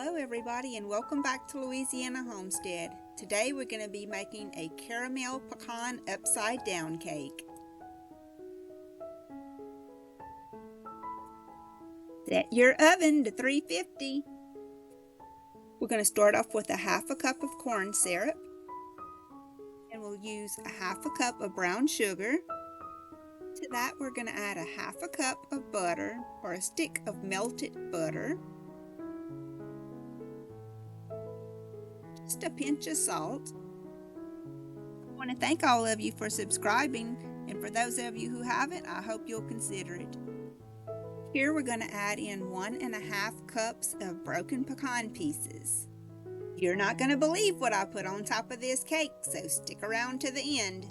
Hello everybody and welcome back to Louisiana Homestead. Today we're going to be making a caramel pecan upside down cake. Set your oven to 350. We're going to start off with a half a cup of corn syrup. And we'll use a half a cup of brown sugar. To that we're going to add a half a cup of butter or a stick of melted butter. Just a pinch of salt. I want to thank all of you for subscribing, and for those of you who haven't, I hope you'll consider it. Here we're going to add in 1.5 cups of broken pecan pieces. You're not going to believe what I put on top of this cake, so stick around to the end.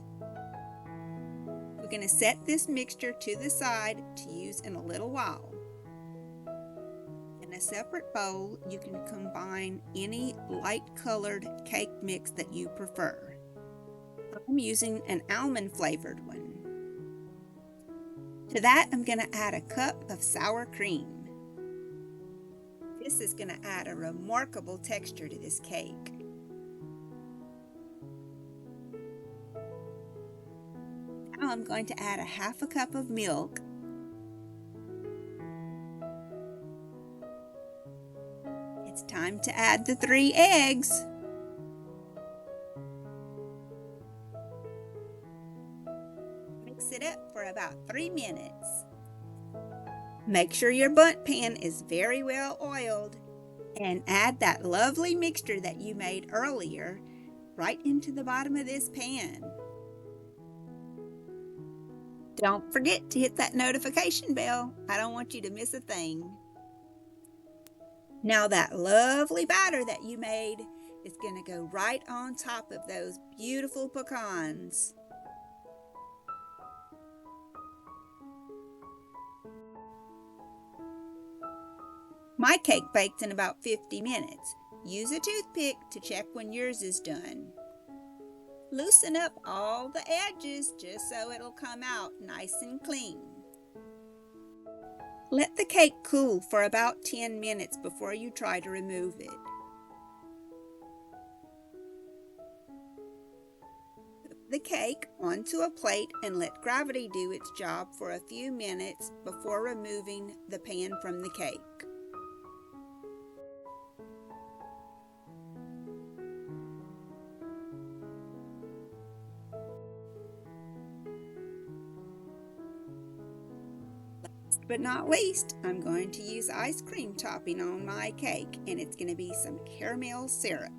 We're going to set this mixture to the side to use in a little while. In a separate bowl, you can combine any light-colored cake mix that you prefer. I'm using an almond-flavored one. To that, I'm going to add a cup of sour cream. This is going to add a remarkable texture to this cake. Now I'm going to add a half a cup of milk. It's time to add the 3 eggs. Mix it up for about 3 minutes. Make sure your Bundt pan is very well oiled and add that lovely mixture that you made earlier right into the bottom of this pan. Don't forget to hit that notification bell. I don't want you to miss a thing. Now that lovely batter that you made is going to go right on top of those beautiful pecans. My cake bakes in about 50 minutes. Use a toothpick to check when yours is done. Loosen up all the edges just so it'll come out nice and clean. Let the cake cool for about 10 minutes before you try to remove it. Put the cake onto a plate and let gravity do its job for a few minutes before removing the pan from the cake. But not least, I'm going to use ice cream topping on my cake, and it's going to be some caramel syrup.